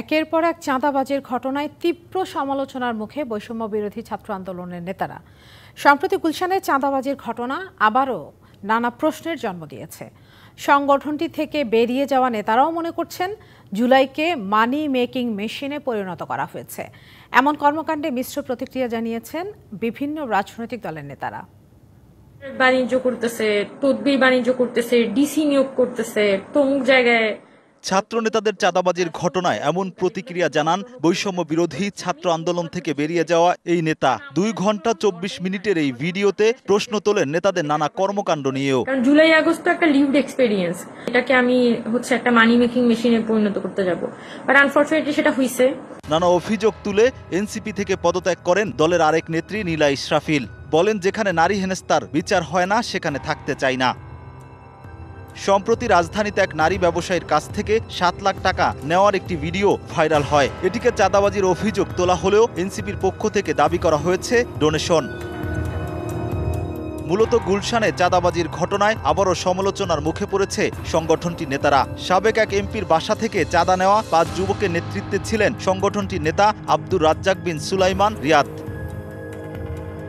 একের পর এক চাঁদাবাজির ঘটনায় তীব্র সমালোচনার মুখে বৈষম্য বিরোধী ছাত্র আন্দোলনের নেতারা। সম্প্রতি গুলশানে চাঁদাবাজির ঘটনা আবারও নানা প্রশ্নের জন্ম দিয়েছে। সংগঠনটি থেকে বেরিয়ে যাওয়া নেতারাও মনে করছেন জুলাইকে মানি মেকিং মেশিনে পরিণত করা হয়েছে। এমন কর্মকাণ্ডে মিশ্র প্রতিক্রিয়া জানিয়েছেন বিভিন্ন রাজনৈতিক দলের নেতারা। বাণিজ্য করতেছে, তদবির বাণিজ্য করতেছে, ডিসি নিয়োগ করতেছে, তমুক জায়গায়। ছাত্র নেতাদের চাঁদাবাজির ঘটনায় এমন প্রতিক্রিয়া জানান বৈষম্য বিরোধী ছাত্র আন্দোলন থেকে বেরিয়ে যাওয়া এই নেতা। 2 ঘন্টা 24 মিনিটের এই ভিডিওতে প্রশ্ন তোলেন নেতাদের নানা কর্মকাণ্ড নিয়েও। কারণ জুলাই আগস্ট একটা লিভড এক্সপেরিয়েন্স, এটাকে আমি একটা মানি মেকিং মেশিনে পরিণত করতে যাব, বাট আনফরচুনেটলি সেটা হইছে। নানা অভিযোগ তুলে এনসিপি থেকে পদত্যাগ করেন দলের আরেক নেত্রী নীলা ইসরাফিল। বলেন, যেখানে নারী হেনস্তার বিচার হয় না সেখানে থাকতে চাই না। সম্প্রতি রাজধানীতে এক নারী ব্যবসায়ীর কাছ থেকে 7 লাখ টাকা নেওয়ার একটি ভিডিও ভাইরাল হয়। এটিকে চাঁদাবাজির অভিযোগ তোলা হলেও এনসিপির পক্ষ থেকে দাবি করা হয়েছে ডোনেশন। মূলত গুলশানে চাঁদাবাজির ঘটনায় আবারও সমালোচনার মুখে পড়েছে সংগঠনটির নেতারা। সাবেক এক এমপির বাসা থেকে চাঁদা নেওয়া 5 যুবকের নেতৃত্বে ছিলেন সংগঠনটির নেতা আব্দুর রাজ্জাক বিন সুলাইমান রিয়াদ।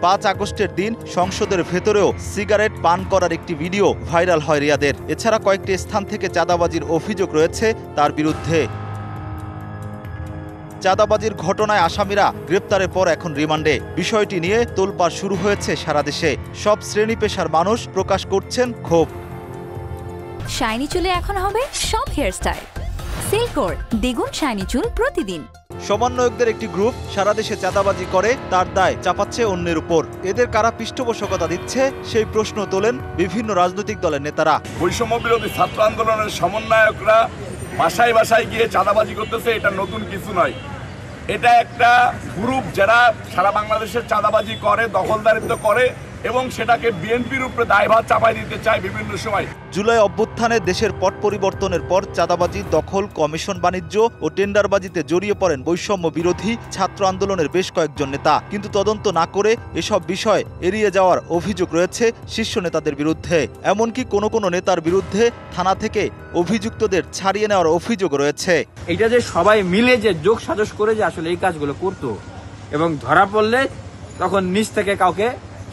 5 আগস্টের দিন সংসদের ভেতরেও সিগারেট পান করার একটি ভিডিও ভাইরাল হয় রিয়াদের। এছাড়া কয়েকটি স্থান থেকে চাঁদাবাজির অভিযোগ রয়েছে তার বিরুদ্ধে। চাঁদাবাজির ঘটনায় আসামিরা গ্রেপ্তারের পর এখন রিমান্ডে। বিষয়টি নিয়ে তোলপাড় শুরু হয়েছে সারা দেশে। সব শ্রেণী পেশার মানুষ প্রকাশ করছেন ক্ষোভ। শাইনি চুলে এখন হবে সব হেয়ারস্টাইল। সিল্কোর দ্বিগুণ শাইনি চুল প্রতিদিন। সমন্বয়কদের একটি গ্রুপ সারা দেশে চাঁদাবাজি করে তার দায় চাপাচ্ছে অন্যের উপর। এদের কারা পৃষ্ঠপোষকতা দিচ্ছে সেই প্রশ্ন তোলেন বিভিন্ন রাজনৈতিক দলের নেতারা। বৈষম্য বিরোধী ছাত্র আন্দোলনের সমন্বয়করা বাসায় বাসায় গিয়ে চাঁদাবাজি করতেছে, এটা নতুন কিছু নয়। এটা একটা গ্রুপ যারা সারা বাংলাদেশের চাঁদাবাজি করে, দখলদারিত্ব করে এবং সেটাকে বিএনপির উপরে দায়ভার চাপাই দিতে চায় বিভিন্ন সময়। জুলাই অভ্যুত্থানে দেশের পট পরিবর্তনের পর চাঁদাবাজি, দখল, কমিশন বাণিজ্য ও টেন্ডারবাজিতে জড়িয়ে পড়েন বৈষম্য বিরোধী ছাত্র আন্দোলনের বেশ কয়েকজন নেতা। কিন্তু তদন্ত না করে এসব বিষয় এড়িয়ে যাওয়ার অভিযোগ রয়েছে শীর্ষ নেতাদের বিরুদ্ধে। এমনকি কোনো নেতার বিরুদ্ধে থানা থেকে অভিযুক্তদের ছাড়িয়ে নেওয়ার অভিযোগ রয়েছে। এটা যে সবাই মিলে যে যোগ সাজস করে যে আসলে এই কাজগুলো করতো এবং ধরা পড়লে তখন নিচ থেকে কাউকে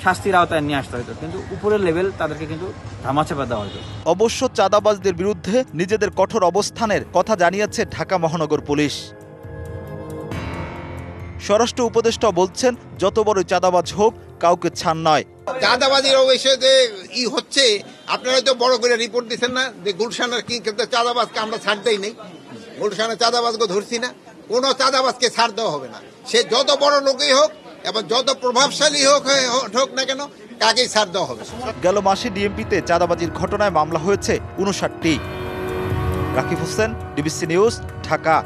শাস্তির আওতায় নিয়ে আসতে হতো, কিন্তু উপরের লেভেল তাদেরকে কিন্তু ধামাচাপা দেওয়া হতো। অবশ্য চাঁদাবাজদের বিরুদ্ধে নিজেদের কঠোর অবস্থানের কথা জানিয়েছে ঢাকা মহানগর পুলিশ। স্বরাষ্ট্র উপদেষ্টা বলছেন, যত বড় চাঁদাবাজ হোক কাউকে ছাড় নয়। চাঁদাবাজির বিষয়ে হচ্ছে, আপনারা তো বড় করে রিপোর্ট দিচ্ছেন না যে গুলশানের কি চাঁদাবাজকে আমরা ছাড় দেই নেই, গুলশানের চাঁদাবাজকে ধরছি না। কোনো চাঁদাবাজকে ছাড় দেওয়া হবে না, সে যত বড় লোকই হোক এবং যত প্রভাবশালী হোক না কেন, কাকেই ছাড় দেওয়া হবে। গেল মাসে ডিএমপিতে চাঁদাবাজির ঘটনায় মামলা হয়েছে 59টি। Rakib Hossain, DBC news, Dhaka.